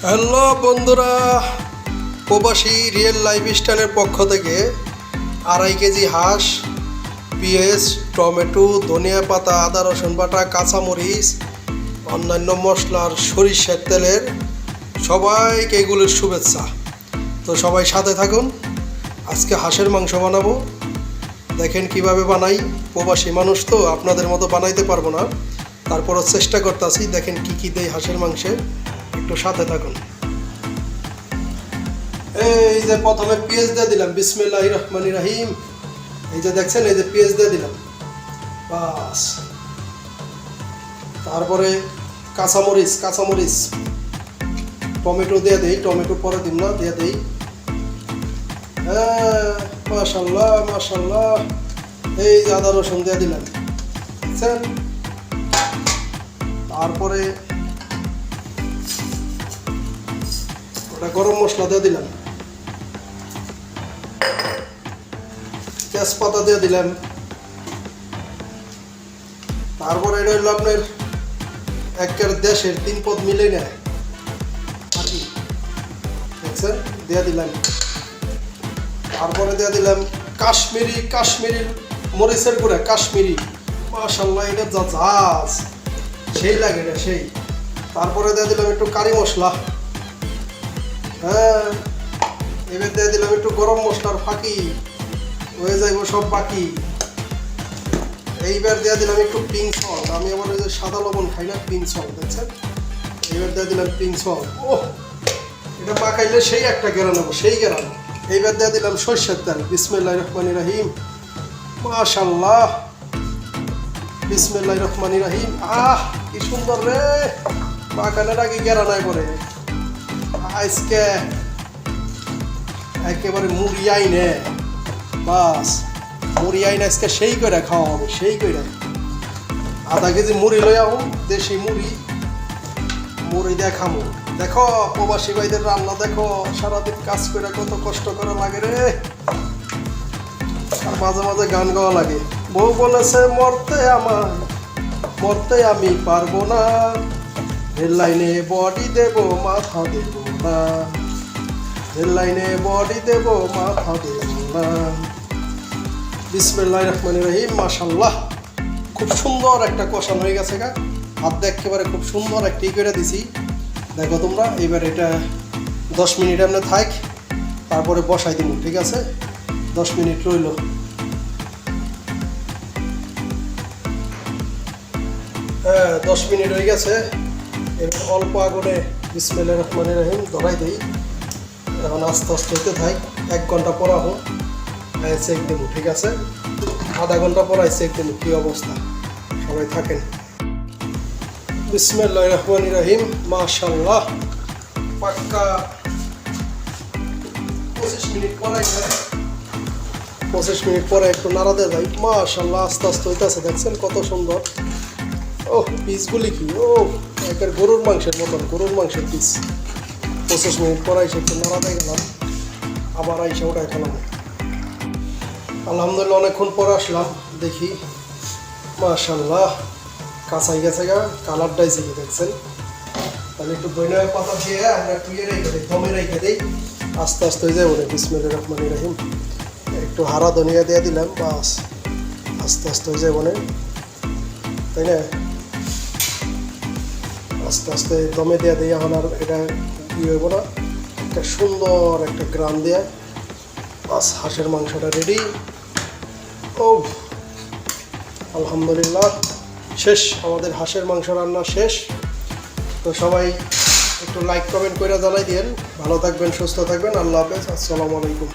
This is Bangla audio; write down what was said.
হ্যালো বন্ধুরা, প্রবাসী রিয়েল লাইফস্টাইলের পক্ষ থেকে 2.5 কেজি হাঁস, পেঁয়াজ, টমেটো, ধনিয়া পাতা, আদা রসুন বাটা, কাঁচামরিচ, অন্যান্য মশলার সরিষার তেলের সবাইকে এগুলোর শুভেচ্ছা। তো সবাই সাথে থাকুন। আজকে হাঁসের মাংস বানাবো, দেখেন কিভাবে বানাই। প্রবাসী মানুষ তো আপনাদের মতো বানাইতে পারবো না, তারপরও চেষ্টা করতেছি। দেখেন কি কি দেয় হাঁসের মাংসে, একটু সাথে থাকুন। এই যে প্রথমে পেঁয়াজ দিয়ে দিলাম, বিসমিল্লাহির রহমানির রহিম। এই যে দেখছেন, এই যে পেঁয়াজ দিয়ে দিলাম, বাস। তারপরে কাঁচামরিচ, টমেটো দিয়ে দেই, টমেটো পরে দিন না, দিয়ে দেই। হ্যাঁ, মাশাল্লাহ। এই যে আদা রসুন দিয়ে দিলাম, দেখছেন। তারপরে ওটা গরম মশলা দিয়ে দিলাম, তেজপাতা দিয়ে দিলাম। তারপরে এটা হলো আপনার একের দেশের 3 পদ মিলে নেয়, দেখছেন, দিয়ে দিলাম। তারপরে দিয়ে দিলাম কাশ্মীরি মরিচের গুঁড়া, কাশ্মীরি। মাশাল্লাহ, এটা যা ঝাঁজ, সেই লাগে এটা, সেই। তারপরে দিয়ে দিলাম একটু কারি মশলা। হ্যাঁ, এবার দিয়ে দিলাম একটু গরম মশলার ফাঁকি, হয়ে যাইব সব বাকি। এইবার দিয়ে দিলাম একটু পিঙ্ক সল্ট। আমি আবার ওই যে সাদা লবণ খাই না, পিঙ্ক সল্ট, দেখছেন। এইবার দিয়ে দিলাম পিঙ্ক সল্ট। ও, এটা মাখাইলে সেই একটা গেরান নেবো, সেই গেরান। এইবার দিয়ে দিলাম সরষের তেল, বিসমিল্লাহির রহমানির রহিম। মাশাল্লাহ, বিসমিল্লাহির রহমানির রহিম। কি সুন্দর রে, মাখানোর আগে গেরান নাই পরে। আজকে একেবারে মুড়ি আইনে, বাস, মুড়ি আইনে আজকে সেই করে খাওয়া হবে, সেই করে। 1/2 কেজি মুড়ি লই আও, দেশি মুড়ি দিয়ে খামো। দেখো প্রবাসী ভাইদের রান্না, দেখো সারাদিন কাজ করে কত কষ্ট করা লাগে রে। আর মাঝে মাঝে গান গাওয়া লাগে। বউ বলেছে মরতে আমি পারবো না, রেল লাইনে বডি দেব, মাথা দেব না, রেল লাইনে বডি দেব, মাথা দেব না। বিসমিল্লাহির রহমানির রহিম। মাশাল্লাহ, খুব সুন্দর একটা কষানো হয়ে গেছে গা। হাত দিয়ে একেবারে খুব সুন্দর একটা করে দিছি, দেখো তোমরা। এবার এটা 10 মিনিট এমনি থাক, তারপরে বসাই দিব, ঠিক আছে। 10 মিনিট রইল। হ্যাঁ, 10 মিনিট হয়ে গেছে। এবার অল্প আগুনে বিসমিল্লাহির রহমানির রহিম ধরাই দিই। এখন আস্তে হইতে থাক। 1 ঘন্টা পর আহ চেক দেব, ঠিক আছে। আধা ঘন্টা পর চেক দেব কি অবস্থা। সবাই থাকেন। বিসমিল্লাহির রহমানির রহিম। মাশাল্লাহ, পাক্কা 25 মিনিট পরে একটু নাড়া দিয়ে যাই। মাশাল্লাহ, আস্তে হইতেছে, দেখছেন কত সুন্দর। ও, পিসগুলি কি, ও একের গরুর মাংসের মতন, গরুর মাংসের পিস। 25 মিনিট পর এসে একটু নাড়া দিয়ে গেলাম, আবার আইসা ওটাই খেলাম। আলহামদুলিল্লাহ, অনেকক্ষণ পর আসলাম, দেখি। মাশাল্লাহ, কাঁচাই গেছে গা, কালারটাই ছিল, দেখছেন। তাহলে একটু ধনিয়া পাতা দিয়ে আমরা একটু রেখে দিই, দমে রেখে দিই, আস্তে হয়ে যায় বলে। বিসমিল্লাহির রহমানির রহিম। একটু হারা ধনিয়া দিয়ে দিলাম, বাস, আস্তে হয়ে যায় বলে, তাই না। আস্তে দমে দিয়ে দিই। এখন আর এটা কি হইব না, একটা সুন্দর একটা গ্রাম দিয়ে, বাস, হাঁসের মাংসটা রেডি। ও আলহামদুলিল্লাহ, শেষ, আমাদের হাঁসের মাংস রান্না শেষ। তো সবাই একটু লাইক কমেন্ট করে জানাই দিন। ভালো থাকবেন, সুস্থ থাকবেন। আল্লাহ হাফেজ, আসসালামু আলাইকুম।